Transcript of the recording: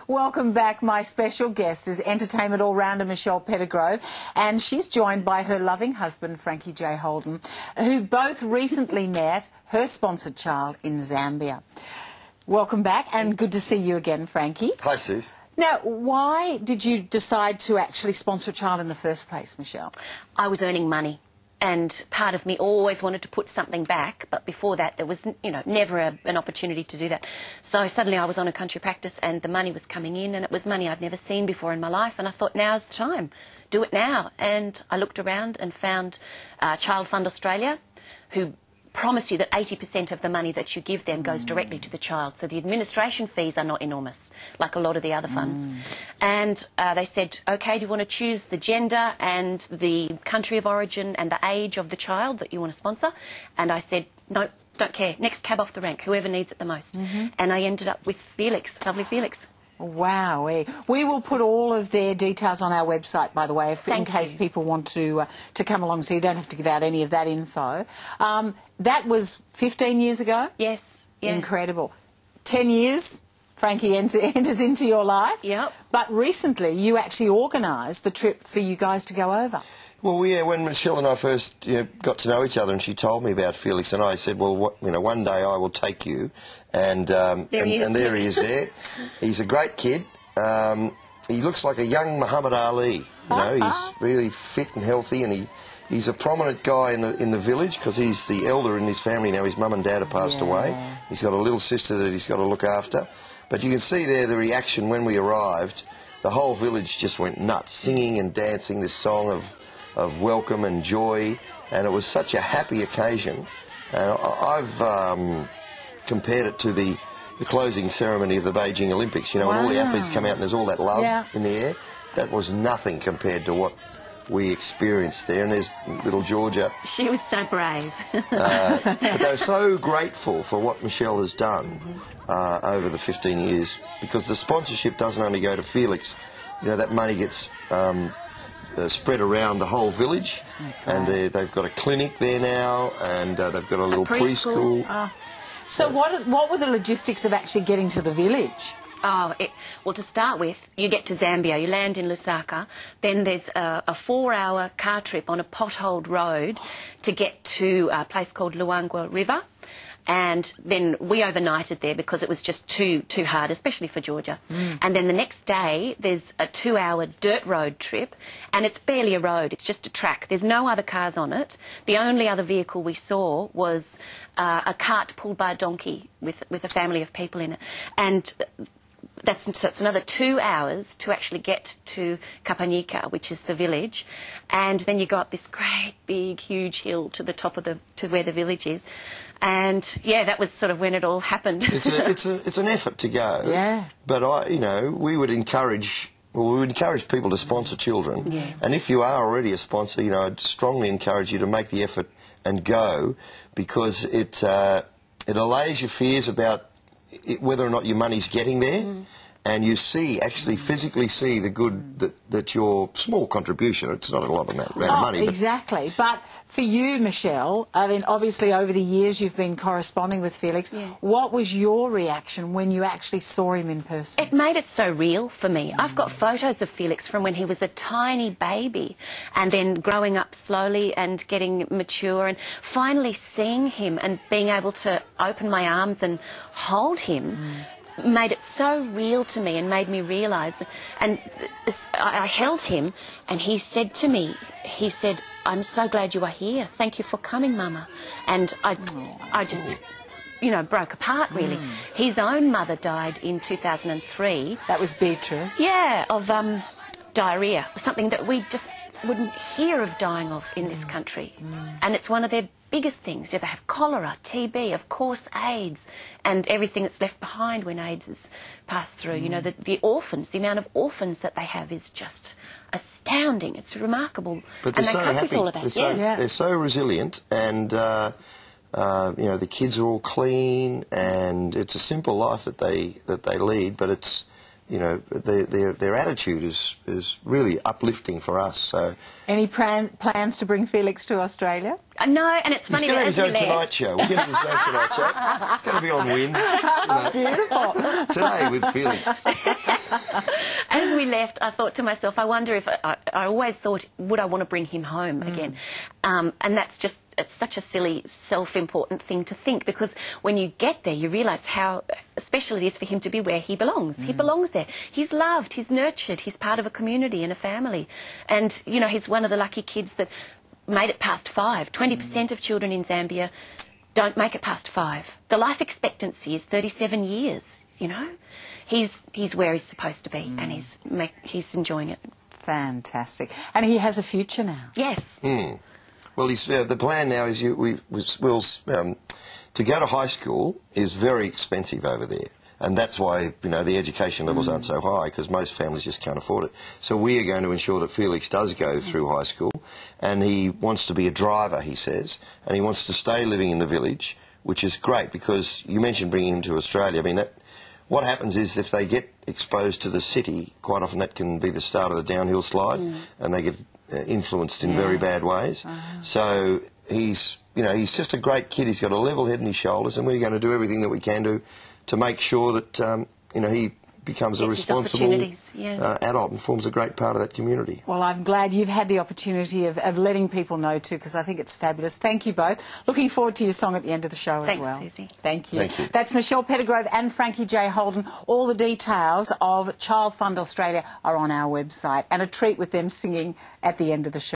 Welcome back. My special guest is entertainment all-rounder Michelle Pettigrew, and she's joined by her loving husband, Frankie J. Holden, who both recently met her sponsored child in Zambia. Welcome back, and good to see you again, Frankie. Hi, Suze. Now, why did you decide to actually sponsor a child in the first place, Michelle? I was earning money, and part of me always wanted to put something back, but before that there was, never an opportunity to do that. So suddenly I was on a country practice and the money was coming in, and it was money I'd never seen before in my life, and I thought, now's the time, do it now. And I looked around and found ChildFund Australia, who promise you that 80% of the money that you give them goes directly to the child. So the administration fees are not enormous, like a lot of the other funds. And they said, OK, do you want to choose the gender and the country of origin and the age of the child that you want to sponsor? And I said, no, don't care. Next cab off the rank, whoever needs it the most. And I ended up with Felix, lovely Felix. Wow. We will put all of their details on our website, by the way, in case people want to come along, so you don't have to give out any of that info. That was 15 years ago? Yes. Yeah. Incredible. 10 years, Frankie enters into your life. Yep. But recently you actually organised the trip for you guys to go over. Well, yeah, when Michelle and I first got to know each other and she told me about Felix, and I said, well, one day I will take you. And there he is there. He's a great kid. He looks like a young Muhammad Ali. He's really fit and healthy, and he's a prominent guy in the village because he's the elder in his family now. His mum and dad have passed away. He's got a little sister that he's got to look after. But you can see there the reaction when we arrived. The whole village just went nuts, singing and dancing this song of welcome and joy, and it was such a happy occasion. I've compared it to the closing ceremony of the Beijing Olympics, when all the athletes come out and there's all that love in the air. That was nothing compared to what we experienced there. And there's little Georgia. She was so brave. But they were so grateful for what Michelle has done over the 15 years, because the sponsorship doesn't only go to Felix. That money gets spread around the whole village, and they've got a clinic there now, and they've got a little preschool. So what were the logistics of actually getting to the village? Well, to start with, you get to Zambia, you land in Lusaka, then there's a 4-hour car trip on a potholed road to get to a place called Luangwa River. And then we overnighted there because it was just too hard, especially for Georgia. And then the next day, there's a 2-hour dirt road trip, and it's barely a road, it's just a track. There's no other cars on it. The only other vehicle we saw was a cart pulled by a donkey with a family of people in it. And that's another 2 hours to actually get to Kapanyika, which is the village, and then you got this great big huge hill to the top of to where the village is, and that was sort of when it all happened. It's an effort to go. Yeah. But we would encourage people to sponsor children, and if you are already a sponsor, I'd strongly encourage you to make the effort and go, because it allays your fears about whether or not your money's getting there, and you actually physically see the good that your small contribution, it's not a lot of amount of money. Exactly. But for you, Michelle, I mean, obviously over the years you've been corresponding with Felix. What was your reaction when you actually saw him in person? It made it so real for me. I've got photos of Felix from when he was a tiny baby, and then growing up slowly and getting mature, and finally seeing him and being able to open my arms and hold him. Made it so real to me and made me realise. And I held him, and he said to me, I'm so glad you are here. Thank you for coming, Mama. And I just, broke apart, really. His own mother died in 2003. That was Beatrice. Yeah, of diarrhoea, something that we just wouldn't hear of dying of in this country. And it's one of their biggest things. They have cholera, TB, of course AIDS, and everything that's left behind when AIDS is passed through. The orphans, the amount of orphans that they have is just astounding. It's remarkable. But they're so happy. They're so resilient, and the kids are all clean, and it's a simple life that they lead, but it's their attitude is really uplifting for us. So, any plans to bring Felix to Australia? No, and it's funny. He's going to have his own as we Tonight left, Show. We're getting his own Tonight Show. It's going to be on Win. Beautiful. Today with Felix. as we left, I thought to myself, I wonder if I always thought, would I want to bring him home again? And that's just, it's such a silly, self-important thing to think, because when you get there, you realise how special it is for him to be where he belongs. He belongs there. He's loved, he's nurtured, he's part of a community and a family. And, you know, he's one of the lucky kids that made it past 5. 20% of children in Zambia don't make it past 5. The life expectancy is 37 years, you know. He's where he's supposed to be, and he's enjoying it. Fantastic. And he has a future now. Yes. Well, the plan now is to go to high school is very expensive over there. And that's why, you know, the education levels aren't so high, because most families just can't afford it. So we are going to ensure that Felix does go through high school, and he wants to be a driver, he says, and he wants to stay living in the village, which is great, because you mentioned bringing him to Australia. I mean, what happens is if they get exposed to the city, quite often that can be the start of the downhill slide, and they get influenced in very bad ways. So he's just a great kid. He's got a level head on his shoulders, and we're going to do everything that we can do to make sure that he becomes a responsible adult and forms a great part of that community. Well, I'm glad you've had the opportunity of letting people know too, because I think it's fabulous. Thank you both. Looking forward to your song at the end of the show as well. Thanks, Susie. Thank you. Thank you. That's Michelle Pettigrove and Frankie J. Holden. All the details of ChildFund Australia are on our website, and a treat with them singing at the end of the show.